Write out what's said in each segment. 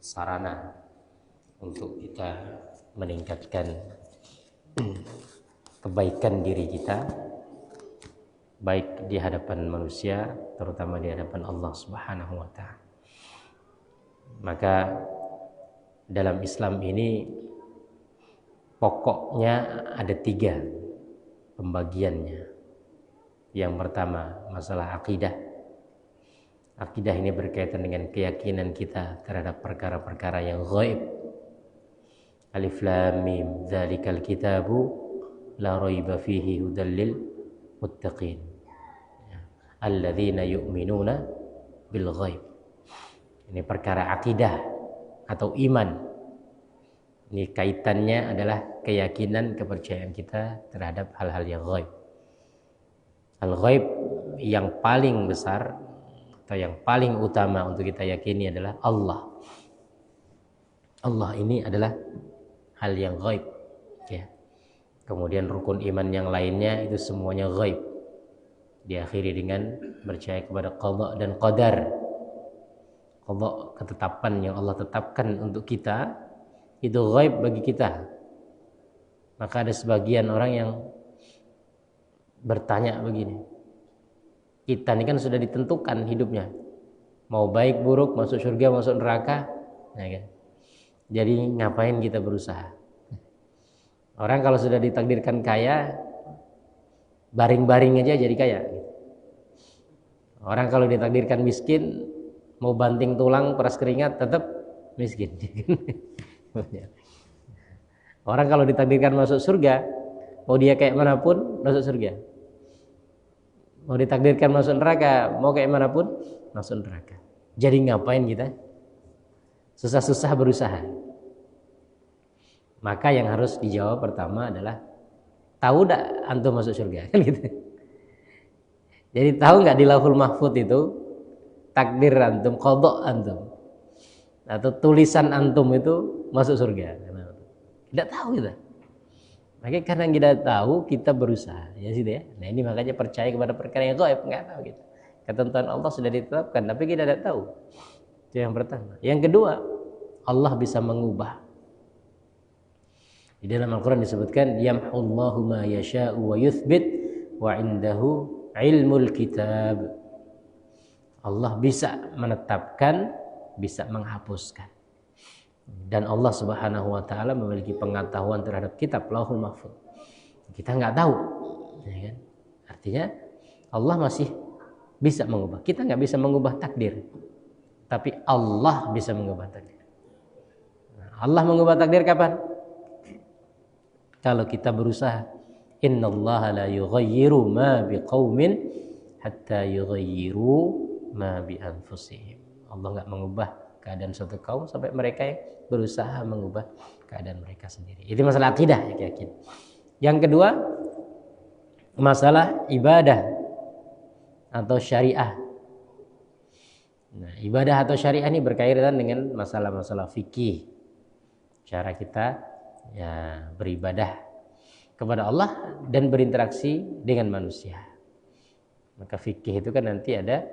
sarana untuk kita meningkatkan kebaikan diri kita, baik di hadapan manusia, terutama di hadapan Allah Subhanahu wa Ta'ala. Maka dalam Islam ini pokoknya ada 3 pembagiannya. Yang pertama masalah akidah. Akidah ini berkaitan dengan keyakinan kita terhadap perkara-perkara yang ghaib. Alif lam mim dzalikal kitabu la raiba fihi hudal lil muttaqin alladzina yu'minuna bil ghaib. Ini perkara akidah atau iman. Ini kaitannya adalah keyakinan, kepercayaan kita terhadap hal-hal yang ghaib. Al-ghaib yang paling besar atau yang paling utama untuk kita yakini adalah Allah. Allah ini adalah hal yang ghaib, ya. Kemudian rukun iman yang lainnya itu semuanya ghaib. Diakhiri dengan percaya kepada qada dan qadar. Qada, ketetapan yang Allah tetapkan untuk kita, itu ghaib bagi kita. Maka ada sebagian orang yang bertanya begini, kita ini kan sudah ditentukan hidupnya, mau baik buruk, masuk surga masuk neraka, ya kan? Jadi ngapain kita berusaha? Orang kalau sudah ditakdirkan kaya, baring-baring aja jadi kaya. Orang kalau ditakdirkan miskin, mau banting tulang peras keringat tetap miskin. Orang kalau ditakdirkan masuk surga, mau dia kayak manapun masuk surga. Mau ditakdirkan masuk neraka, mau kayak manapun masuk neraka. Jadi ngapain kita susah-susah berusaha? Maka yang harus dijawab pertama adalah, tahu enggak antum masuk surga? Kan gitu. Jadi tahu enggak di Lauhul Mahfuz itu takdir antum, qada antum, atau tulisan antum itu masuk surga? Tidak tahu kita. Makanya karena kita tahu, kita berusaha, ya sih ya. Nah ini makanya percaya kepada perkara yang gaib, enggak tahu kita. Ketentuan Allah sudah ditetapkan, tapi kita tidak tahu. Itu yang pertama. Yang kedua, Allah bisa mengubah. Di dalam Al-Quran disebutkan, yamhullahu ma yasha'u wa yuthbit wa indahu ilmul kitab. Allah bisa menetapkan, bisa menghapuskan. Dan Allah Subhanahu wa Ta'ala memiliki pengetahuan terhadap kitab Lauhul Mahfuz. Kita nggak tahu, ya kan? Artinya Allah masih bisa mengubah. Kita nggak bisa mengubah takdir, tapi Allah bisa mengubah takdir. Allah mengubah takdir kapan? Kalau kita berusaha. Innallaha la yughayyiru ma biqaumin hatta yughayyiru ma bi anfusihim. Allah nggak mengubah keadaan suatu kaum sampai mereka yang berusaha mengubah keadaan mereka sendiri. Itu masalah akidah, ya yakin. Yang kedua, masalah ibadah atau syariah. Nah, ibadah atau syariah ini berkaitan dengan masalah-masalah fikih. Cara kita ya beribadah kepada Allah dan berinteraksi dengan manusia. Maka fikih itu kan nanti ada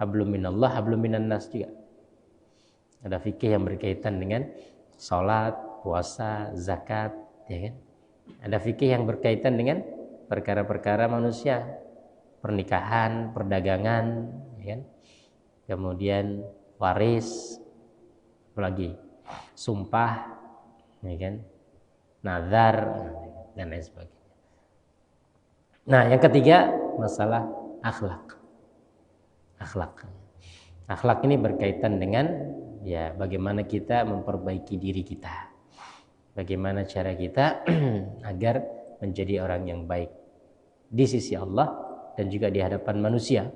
hablum minallah, hablum minan nas juga. Ada fikih yang berkaitan dengan salat, puasa, zakat, ya kan? Ada fikih yang berkaitan dengan perkara-perkara manusia, pernikahan, perdagangan, ya kan? Kemudian waris, apalagi sumpah, ya kan? Nazar dan lain sebagainya. Nah, yang ketiga masalah akhlak. Akhlak ini berkaitan dengan ya bagaimana kita memperbaiki diri kita, bagaimana cara kita agar menjadi orang yang baik di sisi Allah dan juga di hadapan manusia,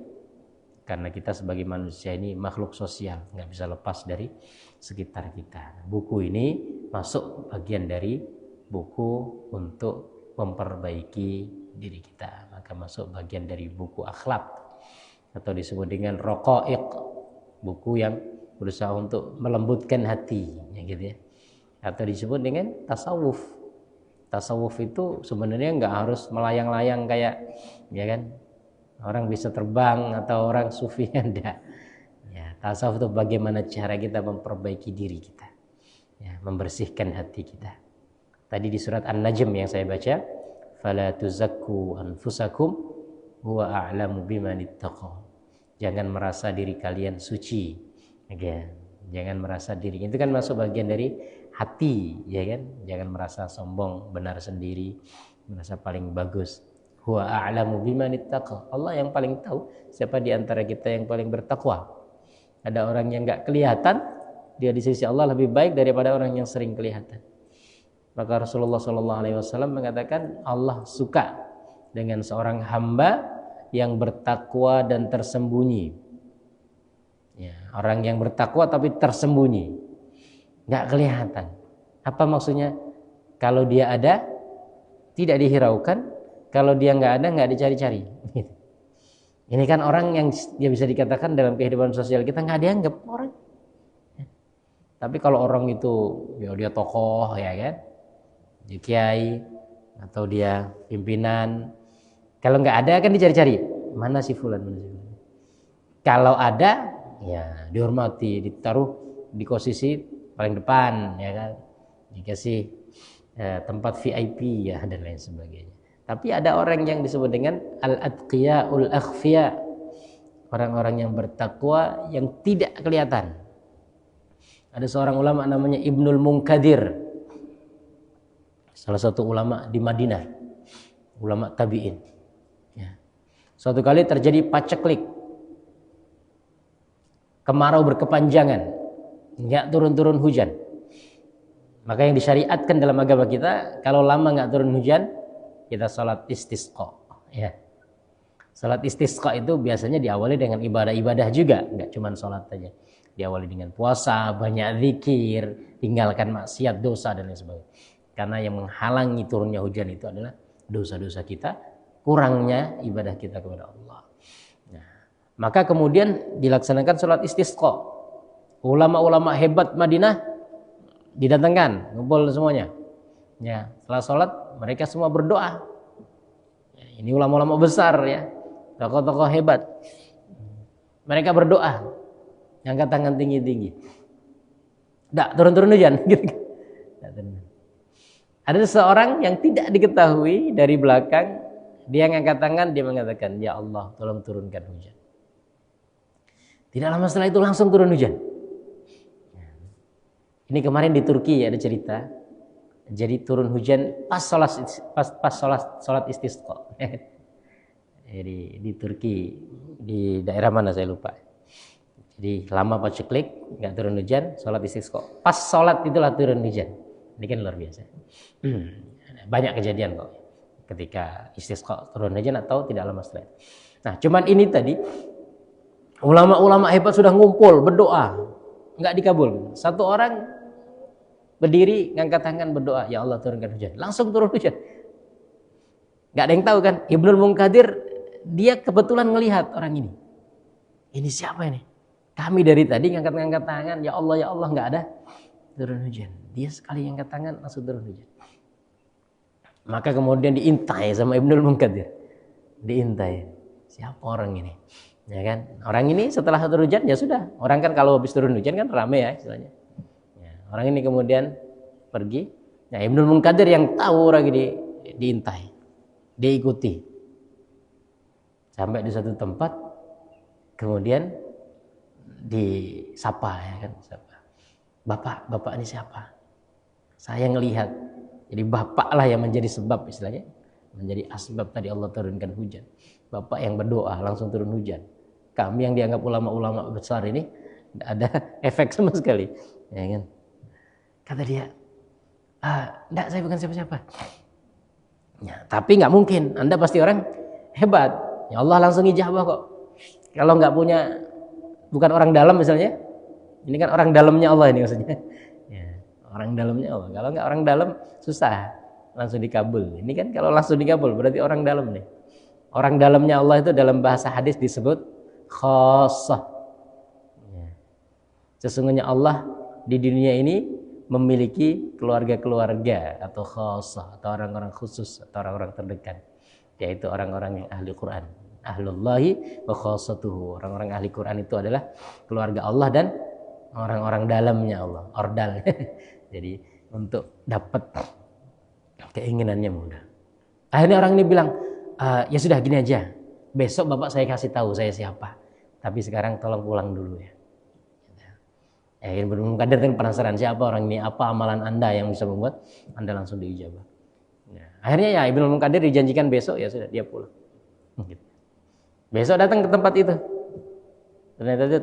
karena kita sebagai manusia ini makhluk sosial, nggak bisa lepas dari sekitar kita. Buku ini masuk bagian dari buku untuk memperbaiki diri kita, maka masuk bagian dari buku akhlak atau disebut dengan raqaiq, buku yang berusaha untuk melembutkan hati, ya gitu ya. Atau disebut dengan tasawuf. Tasawuf itu sebenarnya nggak harus melayang-layang kayak, ya kan, orang bisa terbang atau orang sufi, enggak. Ya, Tasawuf itu bagaimana cara kita memperbaiki diri kita, ya, membersihkan hati kita. Tadi di surat An-Najm yang saya baca, fala tuzakku anfusakum huwa a'lamu biman ittaqa. Jangan merasa diri kalian suci, ya. Jangan merasa diri itu kan masuk bagian dari hati, ya kan? Jangan merasa sombong, benar sendiri, merasa paling bagus. Huwa a'lamu biman ittaqa. Allah yang paling tahu siapa di antara kita yang paling bertakwa. Ada orang yang enggak kelihatan, dia di sisi Allah lebih baik daripada orang yang sering kelihatan. Maka Rasulullah SAW mengatakan Allah suka dengan seorang hamba yang bertakwa dan tersembunyi. Ya, orang yang bertakwa tapi tersembunyi, nggak kelihatan. Apa maksudnya? Kalau dia ada, tidak dihiraukan. Kalau dia nggak ada, nggak dicari-cari. Ini kan orang yang dia bisa dikatakan dalam kehidupan sosial kita nggak dianggap orang. Tapi kalau orang itu, ya dia tokoh, ya kan, dia kiai atau dia pimpinan. Kalau nggak ada kan dicari-cari. Mana si fulan, mana si fulan. Kalau ada, ya dihormati, ditaruh di posisi paling depan, ya kan, dikasih tempat VIP, ya, dan lain sebagainya. Tapi ada orang yang disebut dengan al-atqiyaul akhfiya, orang-orang yang bertakwa yang tidak kelihatan. Ada seorang ulama namanya Ibnul Munkadir, salah satu ulama di Madinah, ulama tabi'in. Ya. Suatu kali terjadi paceklik, kemarau berkepanjangan, nggak turun-turun hujan. Maka yang disyariatkan dalam agama kita, kalau lama nggak turun hujan, kita sholat istisqa. Ya. Sholat istisqa itu biasanya diawali dengan ibadah-ibadah juga, nggak cuma sholat saja. Diawali dengan puasa, banyak zikir, tinggalkan maksiat, dosa dan lain sebagainya. Karena yang menghalangi turunnya hujan itu adalah dosa-dosa kita, kurangnya ibadah kita kepada Allah. Nah, maka kemudian dilaksanakan sholat istisqa. Ulama-ulama hebat Madinah didatangkan, ngumpul semuanya. Ya, setelah sholat mereka semua berdoa. Ya, ini ulama-ulama besar, ya, tokoh-tokoh hebat. Mereka berdoa, angkat tangan tinggi-tinggi. Nggak turun-turun hujan. Ada seseorang yang tidak diketahui dari belakang, dia ngangkat tangan, dia mengatakan, ya Allah, tolong turunkan hujan. Tidak lama setelah itu langsung turun hujan. Ini kemarin di Turki ada cerita. Jadi turun hujan pas sholat istisqa. Jadi di Turki, di daerah mana saya lupa. Jadi lama paceklik, nggak turun hujan, sholat istisqa. Pas sholat itulah turun hujan. Ini kan luar biasa. Banyak kejadian kok ketika istisqa turun hujan atau tidak lama setelah. Nah, cuman ini tadi ulama-ulama hebat sudah ngumpul berdoa, nggak dikabul. Satu orang berdiri, ngangkat tangan berdoa, ya Allah turunkan hujan. Langsung turun hujan. Gak ada yang tahu kan, Ibnul Munkadir, dia kebetulan melihat orang ini. Ini siapa ini? Kami dari tadi ngangkat-ngangkat tangan, ya Allah, gak ada turun hujan. Dia sekali ngangkat tangan, langsung turun hujan. Maka kemudian diintai sama Ibnul Munkadir. Diintai, siapa orang ini? Ya kan? Orang ini setelah turun hujan, ya sudah. Orang kan kalau habis turun hujan kan rame ya istilahnya. Orang ini kemudian pergi. Nah, Ibnul Munkadir yang tahu orang ini diintai, diikuti sampai di satu tempat, kemudian disapa, ya kan, sapa. Bapak ini siapa? Saya ngelihat. Jadi bapak lah yang menjadi sebab istilahnya, menjadi asbab tadi Allah turunkan hujan. Bapak yang berdoa langsung turun hujan. Kami yang dianggap ulama-ulama besar ini tidak ada efek sama sekali, ya kan? Kata dia, enggak, saya bukan siapa-siapa. Ya, tapi nggak mungkin, Anda pasti orang hebat. Ya Allah langsung ijabah kok. Kalau nggak punya, bukan orang dalam misalnya, ini kan orang dalamnya Allah ini maksudnya. Ya, orang dalamnya Allah. Kalau nggak orang dalam, susah langsung dikabul. Ini kan kalau langsung dikabul berarti orang dalam nih. Orang dalamnya Allah itu dalam bahasa hadis disebut khassah. Ya. Sesungguhnya Allah di dunia ini memiliki keluarga-keluarga atau khassah atau orang-orang khusus atau orang-orang terdekat, yaitu orang-orang yang ahli Quran. ahlullahi wa khassatuhu. Orang-orang ahli Quran itu adalah keluarga Allah dan orang-orang dalamnya Allah, ordal. Jadi untuk dapat keinginannya mudah. Akhirnya orang ini bilang, ya sudah gini aja, besok bapak saya kasih tahu saya siapa, tapi sekarang tolong pulang dulu ya. Ibnu Munkadir kan penasaran siapa orang ini, apa amalan anda yang bisa membuat anda langsung diijabah. Akhirnya ya Ibnu Munkadir dijanjikan besok, ya sudah dia pulang. Besok datang ke tempat itu, ternyata itu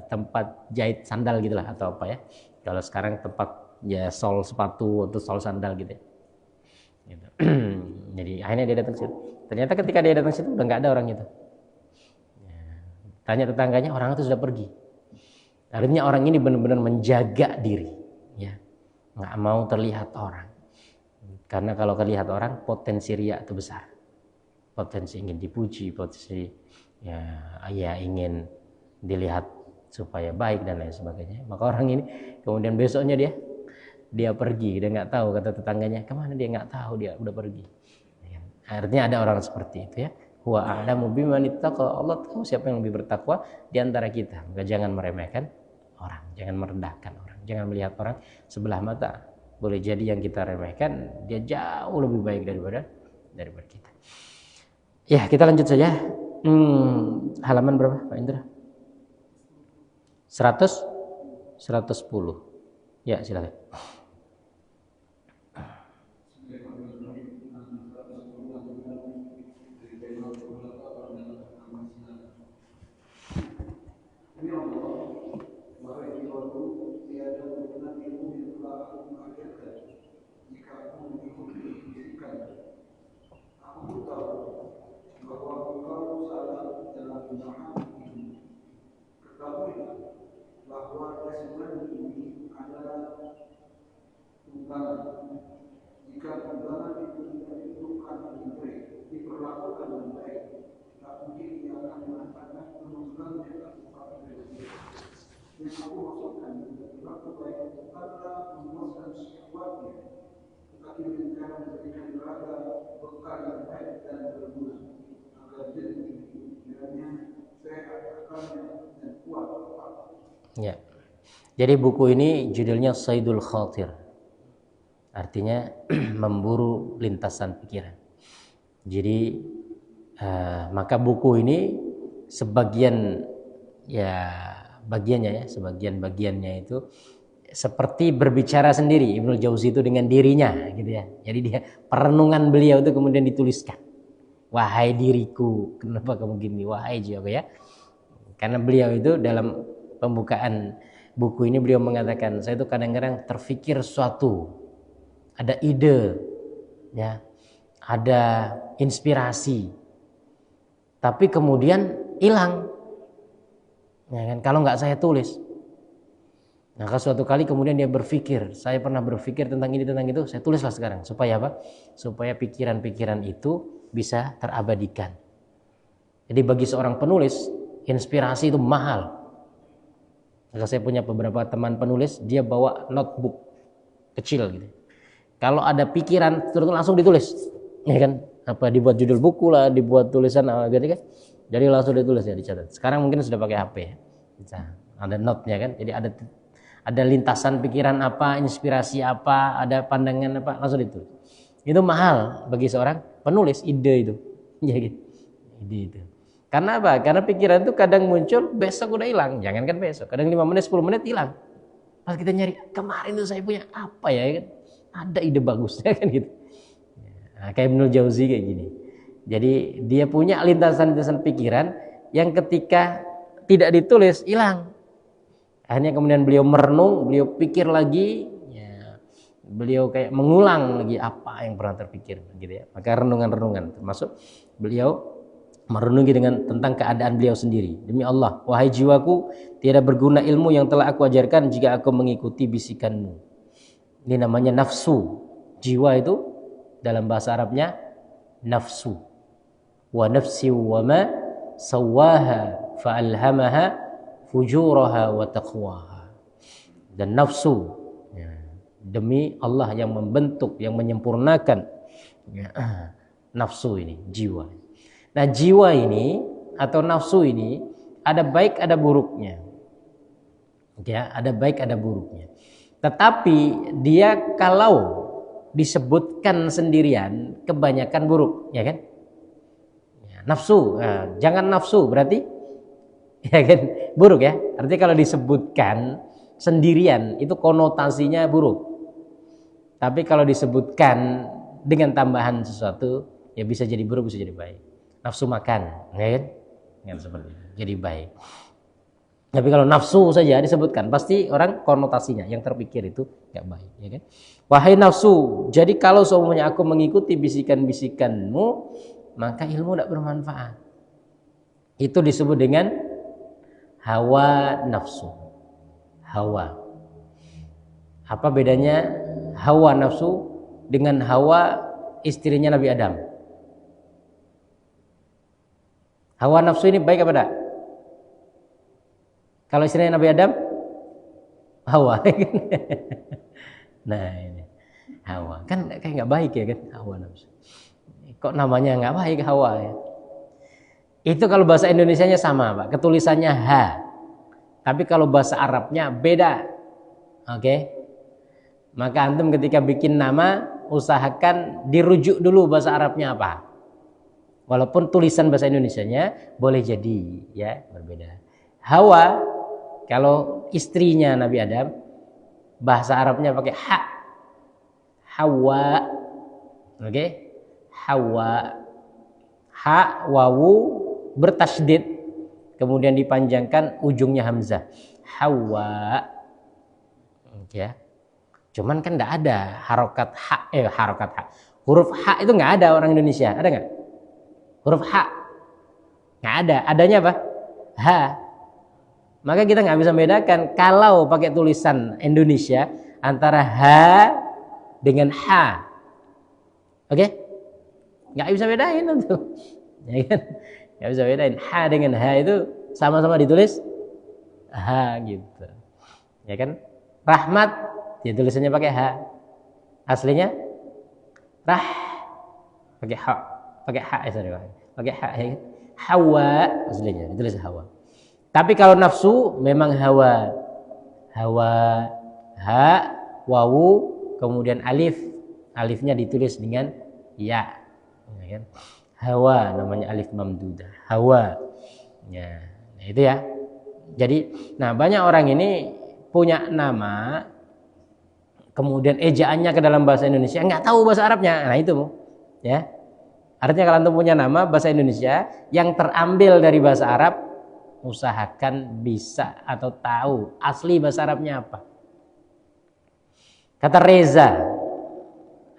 tempat jahit sandal gitulah atau apa ya. Kalau sekarang tempat ya sol sepatu atau sol sandal gitu ya. Gitu. Jadi akhirnya dia datang situ. Ternyata ketika dia datang situ udah nggak ada orang itu. Tanya tetangganya, orang itu sudah pergi. Artinya orang ini benar-benar menjaga diri, ya, nggak mau terlihat orang. Karena kalau terlihat orang, potensi riya itu besar. Potensi ingin dipuji, potensi ya ingin dilihat supaya baik dan lain sebagainya. Maka orang ini kemudian besoknya dia pergi, dia nggak tahu, kata tetangganya kemana, dia nggak tahu, dia udah pergi. Artinya ada orang seperti itu ya. Huwa a'lamu biman ittaqa, Allah tahu siapa yang lebih bertakwa di antara kita. Maka jangan meremehkan orang, jangan merendahkan orang, jangan melihat orang sebelah mata. Boleh jadi yang kita remehkan dia jauh lebih baik daripada kita. Ya, kita lanjut saja. Halaman berapa Pak Indra? 110. Ya, silakan. Ya. Jadi buku ini judulnya Saidul Khatir. Artinya memburu lintasan pikiran. Jadi maka buku ini sebagian bagiannya itu seperti berbicara sendiri Ibnu Jauzi itu dengan dirinya gitu ya. Jadi dia perenungan beliau itu kemudian dituliskan. Wahai diriku, kenapa kamu gini? Wahai jiwaku ya. Karena beliau itu dalam pembukaan buku ini beliau mengatakan, saya itu kadang-kadang terfikir suatu, ada ide, ya, ada inspirasi, tapi kemudian hilang, ya kan? Kalau nggak saya tulis. Nah, suatu kali kemudian dia berpikir, saya pernah berpikir tentang ini tentang itu, saya tulislah sekarang. Supaya apa? Supaya pikiran-pikiran itu bisa terabadikan. Jadi bagi seorang penulis, inspirasi itu mahal. Maka saya punya beberapa teman penulis, dia bawa notebook kecil gitu. Kalau ada pikiran terus langsung ditulis, ya kan? Apa dibuat judul buku lah, dibuat tulisan gitu kan? Jadi langsung ditulis ya, dicatat. Sekarang mungkin sudah pakai HP ya. Bisa. Ada note-nya kan? Jadi ada lintasan pikiran apa, inspirasi apa, ada pandangan apa, langsung ditulis. Itu mahal bagi seorang penulis ide itu. Ya gitu. Ide itu. Karena apa? Karena pikiran itu kadang muncul, besok udah hilang. Jangankan besok, kadang 5 menit, 10 menit hilang. Pas kita nyari, kemarin itu saya punya apa ya? Ada ide bagus ya kan gitu. Nah, kayak Ibnu Jauzi kayak gini. Jadi dia punya lintasan-lintasan pikiran yang ketika tidak ditulis hilang. Akhirnya kemudian beliau merenung, beliau pikir lagi, ya, beliau kayak mengulang lagi apa yang pernah terpikir gitu ya. Maka renungan-renungan termasuk beliau merenungi tentang keadaan beliau sendiri. Demi Allah, wahai jiwaku, tiada berguna ilmu yang telah aku ajarkan jika aku mengikuti bisikanmu. Ini namanya nafsu. Jiwa itu dalam bahasa Arabnya nafsu. Wa nafsi wa ma sawaha fa'alhamaha fujuraha wa taqwaha. Dan nafsu, ya, demi Allah yang membentuk, yang menyempurnakan, ya, nafsu ini, jiwa. Nah, jiwa ini atau nafsu ini ada baik ada buruknya. Ya, ada baik ada buruknya. Tetapi dia kalau disebutkan sendirian kebanyakan buruk, ya kan? Ya, nafsu, jangan nafsu berarti ya kan buruk ya. Artinya kalau disebutkan sendirian itu konotasinya buruk. Tapi kalau disebutkan dengan tambahan sesuatu ya bisa jadi buruk bisa jadi baik. Nafsu makan, ya kan? Yang seperti itu. Jadi baik. Tapi kalau nafsu saja disebutkan pasti orang konotasinya yang terpikir itu nggak baik, ya kan? Wahai nafsu, jadi kalau semuanya aku mengikuti bisikan-bisikanmu, maka ilmu tidak bermanfaat. Itu disebut dengan hawa nafsu. Hawa. Apa bedanya hawa nafsu dengan hawa istrinya Nabi Adam? Hawa nafsu ini baik apa tidak? Kalau istrinya Nabi Adam, Hawa. Nah ini Hawa kan kayak nggak baik ya kan Hawa nafsu. Kok namanya nggak baik Hawa ya? Itu kalau bahasa Indonesianya sama Pak, ketulisannya H. Tapi kalau bahasa Arabnya beda. Oke. Maka antum ketika bikin nama usahakan dirujuk dulu bahasa Arabnya apa. Walaupun tulisan bahasa Indonesianya boleh jadi ya berbeda. Hawa kalau istrinya Nabi Adam bahasa Arabnya pakai ha. Hawa. Oke? Hawa. Ha wawu bertasydid kemudian dipanjangkan ujungnya hamzah. Hawa. Ya. Cuman kan enggak ada harokat ha. Huruf ha itu enggak ada orang Indonesia. Ada enggak? Huruf ha. Enggak ada. Adanya apa? Ha. Maka kita nggak bisa membedakan kalau pakai tulisan Indonesia antara H dengan H. Oke? Nggak bisa bedain tuh. Ya kan? Nggak bisa bedain. H dengan H itu sama-sama ditulis H gitu. Ya kan? Rahmat dia tulisannya pakai H. Aslinya Rah pakai H. Pakai H pakai H. Ya kan? Hawa aslinya ditulis Hawa. Tapi kalau nafsu memang hawa. Hawa, ha, wawu, kemudian alif. Alifnya ditulis dengan ya. Ya kan? Hawa namanya alif mamdudah. Hawa. Ya, nah itu ya. Jadi, nah banyak orang ini punya nama kemudian ejaannya ke dalam bahasa Indonesia nggak tahu bahasa Arabnya. Nah itu, ya. Artinya kalau antum punya nama bahasa Indonesia yang terambil dari bahasa Arab, usahakan bisa atau tahu asli bahasa Arabnya apa. Kata Reza,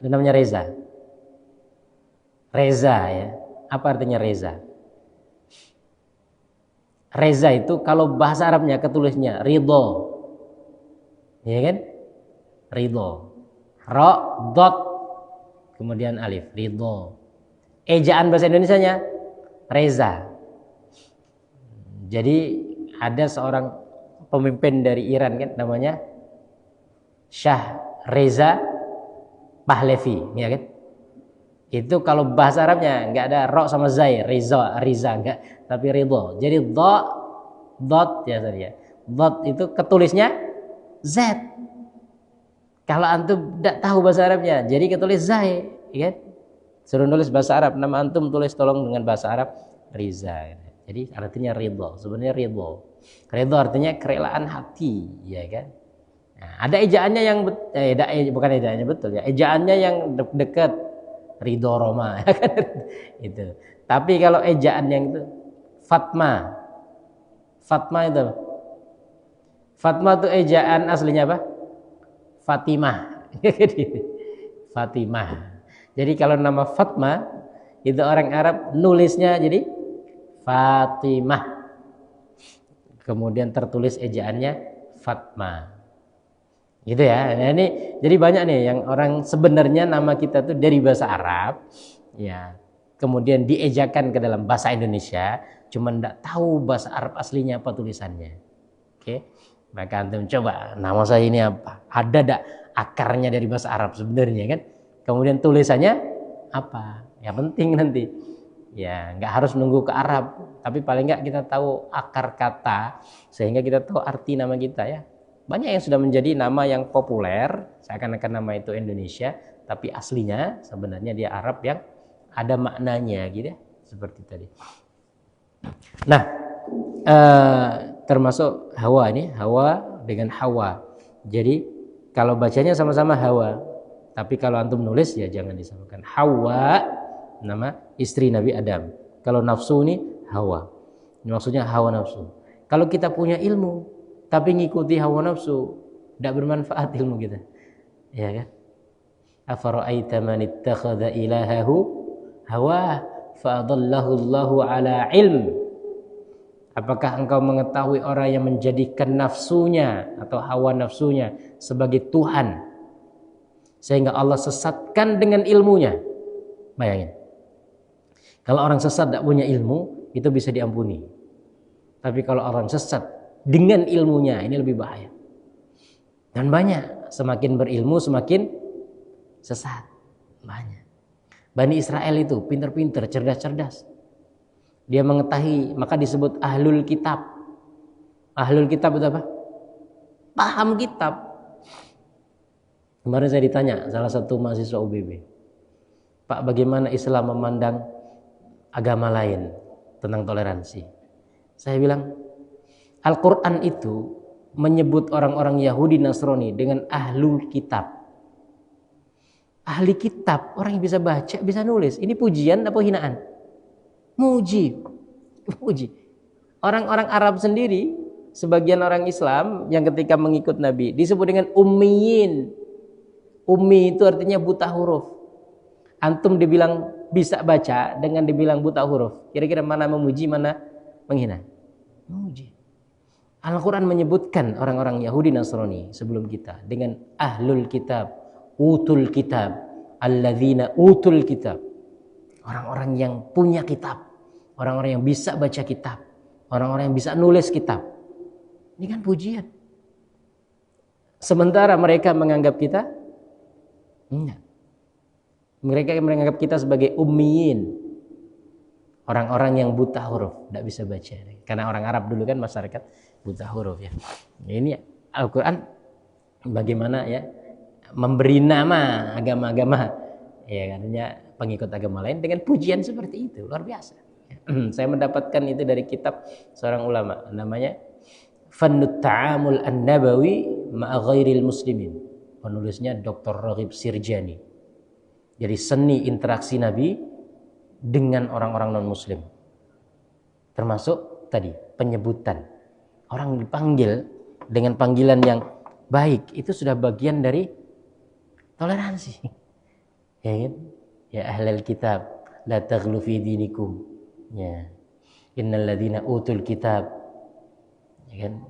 ada namanya Reza. Reza ya, apa artinya Reza? Reza itu kalau bahasa Arabnya ketulisnya ridho, ya kan? Ridho, ro, dot, kemudian alif, ridho. Ejaan bahasa Indonesianya Reza. Jadi ada seorang pemimpin dari Iran kan namanya Shah Reza Pahlavi, ya kan? Itu kalau bahasa Arabnya nggak ada ro sama zai, Riza enggak, tapi ridho. Jadi dot ya tadi ya. Dot itu ketulisnya Z. Kalau antum tidak tahu bahasa Arabnya, jadi ketulis zai, ya kan? Suruh nulis bahasa Arab, nama antum tulis tolong dengan bahasa Arab Riza. Jadi artinya ridho, sebenarnya ridho. Ridho artinya kerelaan hati, ya kan? Nah, ada ejaannya yang bukan ejaannya betul ya. Ejaannya yang dekat ridho Roma, ya kan? Itu. Tapi kalau ejaan yang itu Fatma. Fatma itu. Fatma itu ejaan aslinya apa? Fatimah. Fatimah. Jadi kalau nama Fatma itu orang Arab nulisnya jadi Fatimah. Kemudian tertulis ejaannya Fatma. Gitu ya. Nah, ini jadi banyak nih yang orang sebenarnya nama kita tuh dari bahasa Arab ya. Kemudian diejakan ke dalam bahasa Indonesia, cuman enggak tahu bahasa Arab aslinya apa tulisannya. Oke. Maka antum coba nama saya ini apa? Ada enggak akarnya dari bahasa Arab sebenarnya kan? Kemudian tulisannya apa? Yang penting nanti Ya, nggak harus nunggu ke Arab, tapi paling nggak kita tahu akar kata sehingga kita tahu arti nama kita ya. Banyak yang sudah menjadi nama yang populer, seakan-akan nama itu Indonesia, tapi aslinya sebenarnya dia Arab yang ada maknanya gitu ya, seperti tadi. Nah, termasuk Hawa ini, Hawa dengan Hawa. Jadi kalau bacanya sama-sama Hawa, tapi kalau antum nulis ya jangan disamakan. Hawa nama istri Nabi Adam. Kalau nafsu ini Hawa. Ini maksudnya hawa nafsu. Kalau kita punya ilmu tapi ngikuti hawa nafsu, tidak bermanfaat ilmu kita. Ya kan? Afara'aita man ittakhadha ilahahu hawa fa'adallahu Allahu ala ilm. Apakah engkau mengetahui orang yang menjadikan nafsunya atau hawa nafsunya sebagai Tuhan sehingga Allah sesatkan dengan ilmunya? Bayangin. Kalau orang sesat tidak punya ilmu, itu bisa diampuni. Tapi kalau orang sesat dengan ilmunya, ini lebih bahaya. Dan banyak, semakin berilmu semakin sesat. Banyak. Bani Israel itu pintar-pintar, cerdas-cerdas. Dia mengetahui, maka disebut ahlul kitab. Ahlul kitab itu apa? Paham kitab. Kemarin saya ditanya salah satu mahasiswa UBB, Pak, bagaimana Islam memandang agama lain tentang toleransi? Saya bilang, Al-Quran itu menyebut orang-orang Yahudi Nasrani dengan ahlul kitab. Ahli kitab, orang yang bisa baca, bisa nulis. Ini pujian atau hinaan? Muji. Orang-orang Arab sendiri, sebagian orang Islam yang ketika mengikut Nabi disebut dengan ummiyin. Ummi itu artinya buta huruf. Antum dibilang bisa baca dengan dibilang buta huruf. Kira-kira mana memuji, mana menghina? Memuji. Al-Quran menyebutkan orang-orang Yahudi Nasrani sebelum kita dengan ahlul kitab, utul kitab, alladzina utul kitab. Orang-orang yang punya kitab, orang-orang yang bisa baca kitab, orang-orang yang bisa nulis kitab. Ini kan pujian. Sementara mereka menganggap kita enggak. Mereka menganggap kita sebagai ummiyin, orang-orang yang buta huruf, tidak bisa baca. Karena orang Arab dulu kan masyarakat buta huruf ya. Ini Al-Quran bagaimana ya memberi nama agama-agama, ya katanya pengikut agama lain dengan pujian seperti itu, luar biasa. Saya mendapatkan itu dari kitab seorang ulama, namanya Fannut Ta'amul An-Nabawi Ma'a Ghairil Muslimin. Penulisnya Dr. Raghib Sirjani. Jadi seni interaksi Nabi dengan orang-orang non-muslim. Termasuk tadi penyebutan. Orang dipanggil dengan panggilan yang baik, itu sudah bagian dari toleransi. Ya kan? Ya ahlal kitab, la taghlu fi dinikum. Ya. Innal ladzina utul kitab. Ya kan?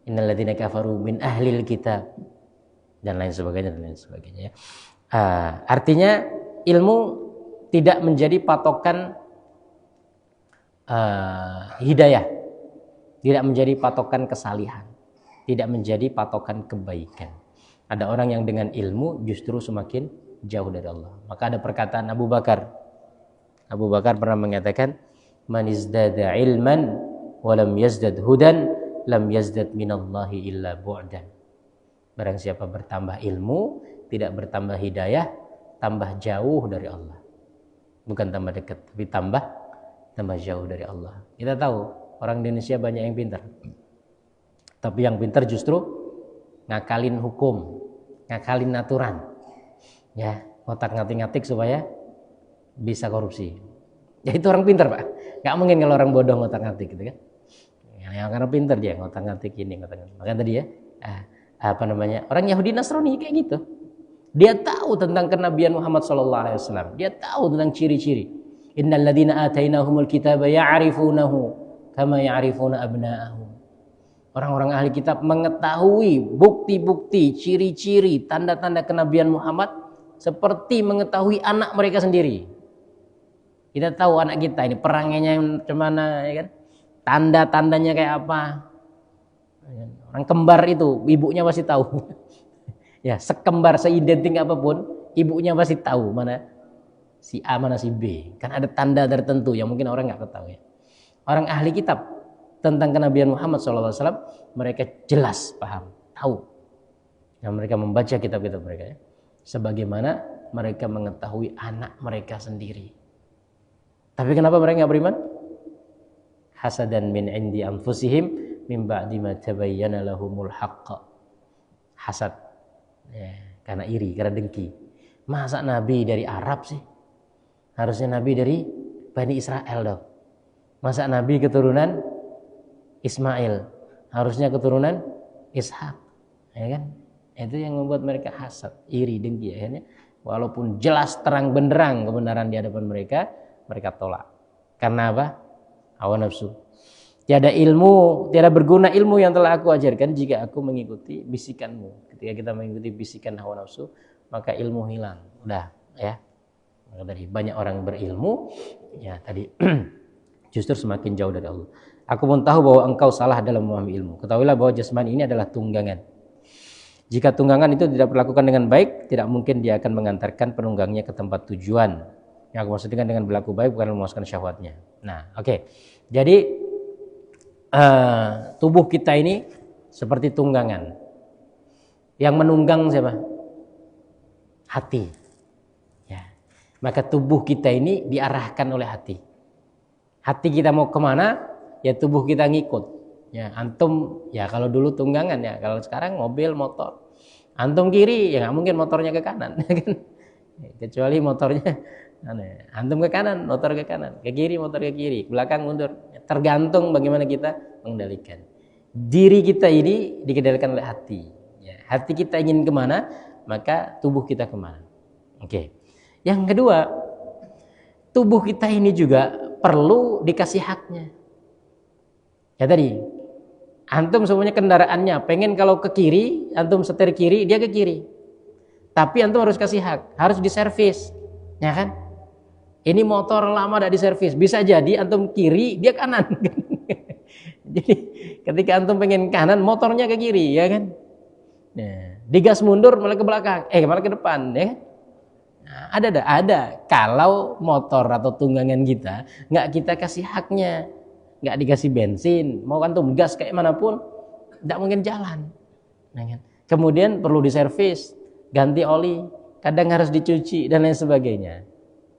Innal ladzina kafaru min ahlil kitab. Dan lain sebagainya. Artinya ilmu tidak menjadi patokan hidayah, tidak menjadi patokan kesalihan, tidak menjadi patokan kebaikan. Ada orang yang dengan ilmu justru semakin jauh dari Allah. Maka ada perkataan Abu Bakar. Abu Bakar pernah mengatakan, "Man izdada ilman wa lam yazdad hudan, lam yazdad minallahi illa bu'dan." Barang siapa bertambah ilmu, tidak bertambah hidayah, tambah jauh dari Allah. Bukan tambah dekat, tapi tambah jauh dari Allah. Kita tahu, orang Indonesia banyak yang pintar. Tapi yang pintar justru ngakalin hukum, ngakalin aturan. Ya, ngotak-ngatik-ngatik supaya bisa korupsi. Ya itu orang pintar, Pak. Gak mungkin kalau orang bodoh ngotak-ngatik gitu kan. Yang karena pintar dia ngotak-ngatik ini, ngotak-ngatik. Makanya tadi ya, orang Yahudi Nasrani kayak gitu. Dia tahu tentang kenabian Muhammad SAW. Dia tahu tentang ciri-ciri. Innal ladzina atainahumul kitaba ya'rifunahu kama ya'rifuna abna'ahum. Orang-orang ahli kitab mengetahui bukti-bukti, ciri-ciri, tanda-tanda kenabian Muhammad seperti mengetahui anak mereka sendiri. Kita tahu anak kita ini perangainya macam mana, ya kan? Tanda-tandanya kayak apa? Orang kembar itu ibunya pasti tahu. Ya, sekembar, seidentik apapun, ibunya pasti tahu mana si A mana si B. Kan ada tanda tertentu yang mungkin orang nggak ketahui. Orang ahli kitab tentang kenabian Muhammad SAW, mereka jelas paham, tahu. Yang mereka membaca kitab-kitab mereka, ya. Sebagaimana mereka mengetahui anak mereka sendiri. Tapi kenapa mereka nggak beriman? Hasadan min indi anfusihim min ba'di ma tabayyana lahumul haqq. Hasad, ya, karena iri, karena dengki. Masa nabi dari Arab sih? Harusnya nabi dari Bani Israel dong. Masa nabi keturunan Ismail, harusnya keturunan Ishak, ya kan? Itu yang membuat mereka hasad, iri, dengki. Akhirnya walaupun jelas terang benderang kebenaran di hadapan mereka, mereka tolak. Karena apa? Hawa nafsu. Tiada ilmu, tiada berguna ilmu yang telah aku ajarkan jika aku mengikuti bisikanmu. Ketika kita mengikuti bisikan hawa nafsu, maka ilmu hilang. Udah, ya. Maka dari banyak orang berilmu, ya tadi justru semakin jauh dari Allah. Aku pun tahu bahwa engkau salah dalam memahami ilmu. Ketahuilah bahwa jasmani ini adalah tunggangan. Jika tunggangan itu tidak dilakukan dengan baik, tidak mungkin dia akan mengantarkan penunggangnya ke tempat tujuan. Yang aku maksudkan dengan berlaku baik bukan memuaskan syahwatnya. Nah, oke. Jadi tubuh kita ini seperti tunggangan. Yang menunggang siapa? Hati. Ya. Maka tubuh kita ini diarahkan oleh hati. Hati kita mau kemana, ya tubuh kita ngikut. Ya, antum ya kalau dulu tunggangan ya, kalau sekarang mobil, motor. Antum kiri ya nggak mungkin motornya ke kanan, kecuali motornya antum ke kanan, motor ke kanan, ke kiri, motor ke kiri, belakang mundur. Tergantung bagaimana kita mengendalikan. Diri kita ini dikendalikan oleh hati. Ya, hati kita ingin kemana, maka tubuh kita kemana. Oke. Yang kedua, tubuh kita ini juga perlu dikasih haknya. Ya tadi, antum semuanya kendaraannya, pengen kalau ke kiri, antum setir kiri, dia ke kiri. Tapi antum harus kasih hak, harus diservis, ya kan? Ini motor lama tidak diservis, bisa jadi antum kiri, dia kanan. Jadi ketika antum pengen kanan, motornya ke kiri, ya kan? Nah, digas mundur malah ke belakang, malah ke depan, ya kan? Nah, ada. Kalau motor atau tunggangan kita nggak kita kasih haknya, nggak dikasih bensin, mau antum gas kayak manapun, tidak mungkin jalan. Nah, kan? Kemudian perlu diservis, ganti oli, kadang harus dicuci dan lain sebagainya.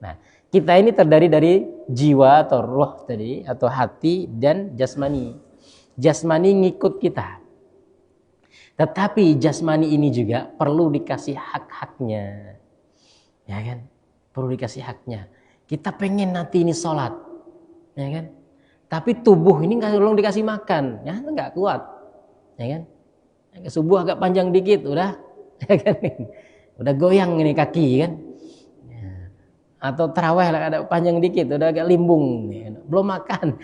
Nah, kita ini terdiri dari jiwa atau roh tadi, atau hati dan jasmani. Jasmani ngikut kita. Tetapi jasmani ini juga perlu dikasih hak-haknya. Ya kan? Perlu dikasih haknya. Kita pengen nanti ini sholat. Ya kan? Tapi tubuh ini nggak tolong dikasih makan, ya nggak kuat, ya kan? Subuh agak panjang dikit, udah, ya kan? Udah goyang ini kaki, kan? Ya. Atau tarawih ada panjang dikit, udah agak limbung, ya. Belum makan.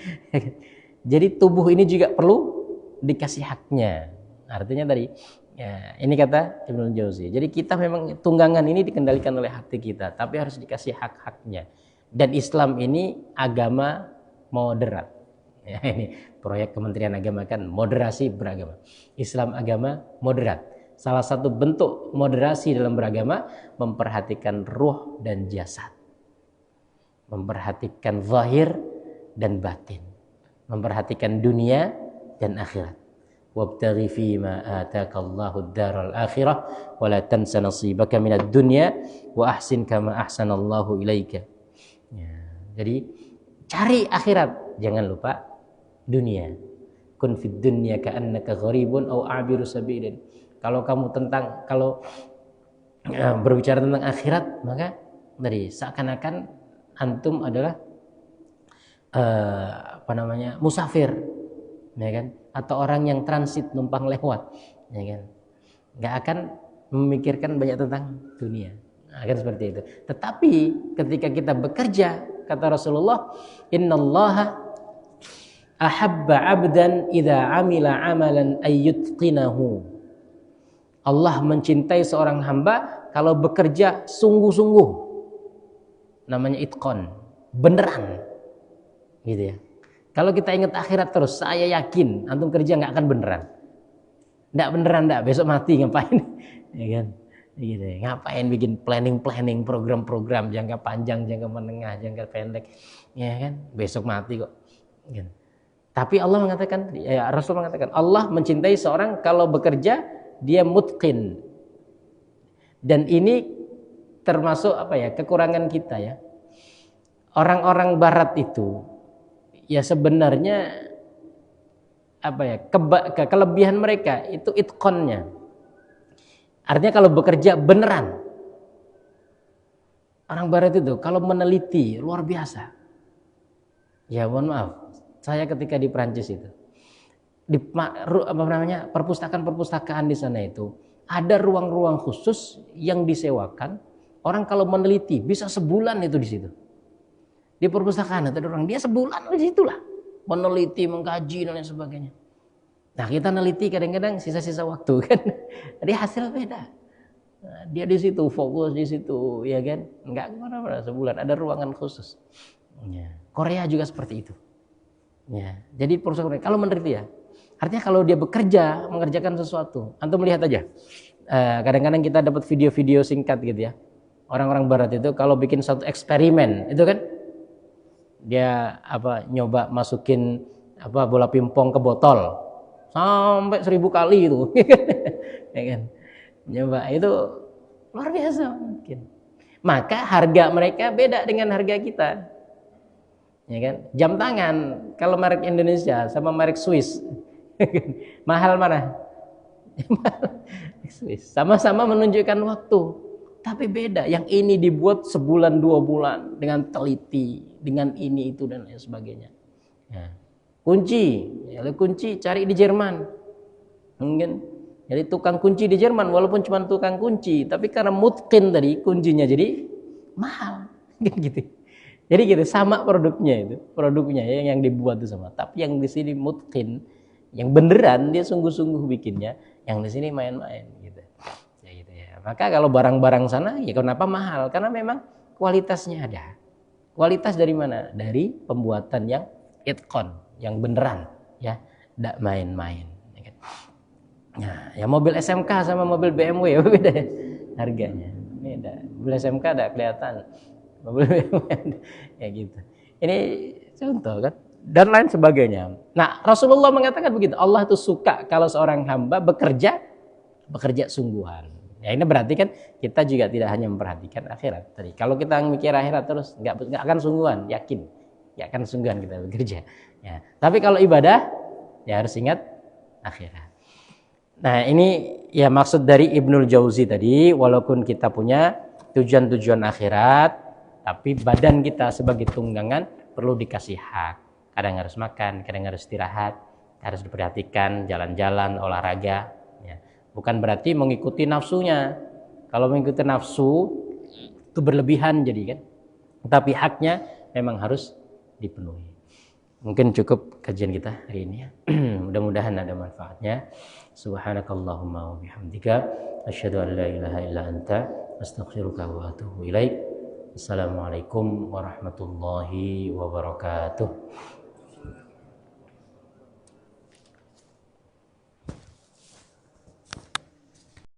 Jadi tubuh ini juga perlu dikasih haknya. Artinya tadi, ya ini kata Ibnu Jauzi. Jadi kita memang tunggangan ini dikendalikan oleh hati kita, tapi harus dikasih hak-haknya. Dan Islam ini agama moderat. Ya, ini proyek Kementerian Agama kan moderasi beragama. Islam agama moderat. Salah satu bentuk moderasi dalam beragama memperhatikan ruh dan jasad. Memperhatikan zahir dan batin. Memperhatikan dunia dan akhirat. Wabtaghi fima ataakallahu ad-daral akhirah wa la tansa nasibaka minad dunya wa ahsin kama ahsanallahu ilaika. Ya, jadi cari akhirat, jangan lupa dunia. Kun fid dunya ka'annaka gharibun aw abiru sabilin. Kalau berbicara tentang akhirat, maka dari seakan-akan antum adalah musafir, ya kan? Atau orang yang transit numpang lewat, ya kan? Enggak akan memikirkan banyak tentang dunia. Akan seperti itu. Tetapi ketika kita bekerja, kata Rasulullah, innallaha ahabba 'abdan idza 'amila 'amalan ayyutqinahu. Allah mencintai seorang hamba kalau bekerja sungguh-sungguh. Namanya itqan, beneran. Gitu ya. Kalau kita ingat akhirat terus, saya yakin antum kerja enggak akan beneran. Enggak beneran, besok mati ngapain? Ya kan? Gitu ya. Ngapain bikin planning program-program jangka panjang, jangka menengah, jangka pendek, ya kan? Besok mati kok. Gitu. Tapi Allah mengatakan, ya Rasul mengatakan, Allah mencintai seorang kalau bekerja dia mutqin. Dan ini termasuk apa ya, kekurangan kita ya. Orang-orang barat itu ya sebenarnya apa ya, kelebihan mereka itu itqonnya. Artinya kalau bekerja beneran. Orang barat itu kalau meneliti luar biasa. Ya mohon maaf, saya ketika di Prancis itu di perpustakaan di sana itu ada ruang-ruang khusus yang disewakan. Orang kalau meneliti bisa sebulan itu di situ. Di perpustakaan ada orang dia sebulan di situlah meneliti, mengkaji dan lain sebagainya. Nah kita neliti kadang-kadang sisa-sisa waktu kan, jadi hasil beda. Nah, dia di situ fokus di situ, ya kan? Enggak kemana-mana sebulan ada ruangan khusus. Ya. Korea juga seperti itu. Ya. Jadi perusahaan kalau meneliti ya, artinya kalau dia bekerja mengerjakan sesuatu, antum melihat aja. Kadang-kadang kita dapat video-video singkat gitu ya. Orang-orang Barat itu kalau bikin satu eksperimen itu kan, dia nyoba masukin bola pingpong ke botol. Sampai 1000 kali itu, ya kan? Nyoba itu luar biasa mungkin. Maka harga mereka beda dengan harga kita, ya kan? Jam tangan kalau merek Indonesia sama merek Swiss, mahal mana? Swiss. Sama-sama menunjukkan waktu, tapi beda. Yang ini dibuat sebulan 2 bulan dengan teliti, dengan ini itu dan lain sebagainya. Ya. Kunci cari di Jerman, mungkin jadi tukang kunci di Jerman walaupun cuma tukang kunci, tapi karena mutqin tadi kuncinya jadi mahal, gitu. Jadi gitu sama produknya yang dibuat itu sama, tapi yang di sini mutqin, yang beneran dia sungguh-sungguh bikinnya, yang di sini main-main, gitu. Ya gitu ya. Maka kalau barang-barang sana ya kenapa mahal? Karena memang kualitasnya ada. Kualitas dari mana? Dari pembuatan yang itqon, yang beneran ya, tidak main-main. Nah, ya mobil SMK sama mobil BMW beda harganya, beda. Mobil SMK tidak kelihatan, mobil BMW ya gitu. Ini contoh kan, dan lain sebagainya. Nah Rasulullah mengatakan begitu, Allah itu suka kalau seorang hamba bekerja sungguhan. Ya ini berarti kan kita juga tidak hanya memperhatikan akhirat tadi. Kalau kita mikir akhirat terus nggak akan sungguhan, yakin nggak akan sungguhan kita bekerja. Ya. Tapi kalau ibadah ya harus ingat akhirat. Nah ini ya maksud dari Ibnul Jauzi tadi, walaupun kita punya tujuan-tujuan akhirat, tapi badan kita sebagai tunggangan perlu dikasih hak. Kadang harus makan, kadang harus istirahat, harus diperhatikan, jalan-jalan, olahraga. Ya. Bukan berarti mengikuti nafsunya. Kalau mengikuti nafsu itu berlebihan jadi kan. Tapi haknya memang harus dipenuhi. Mungkin cukup kajian kita hari ini ya. Mudah-mudahan ada manfaatnya. Subhanakallahumma wa bihamdika asyhadu an la ilaha illa anta astaghfiruka wa atubu ilaik. Assalamualaikum warahmatullahi wabarakatuh.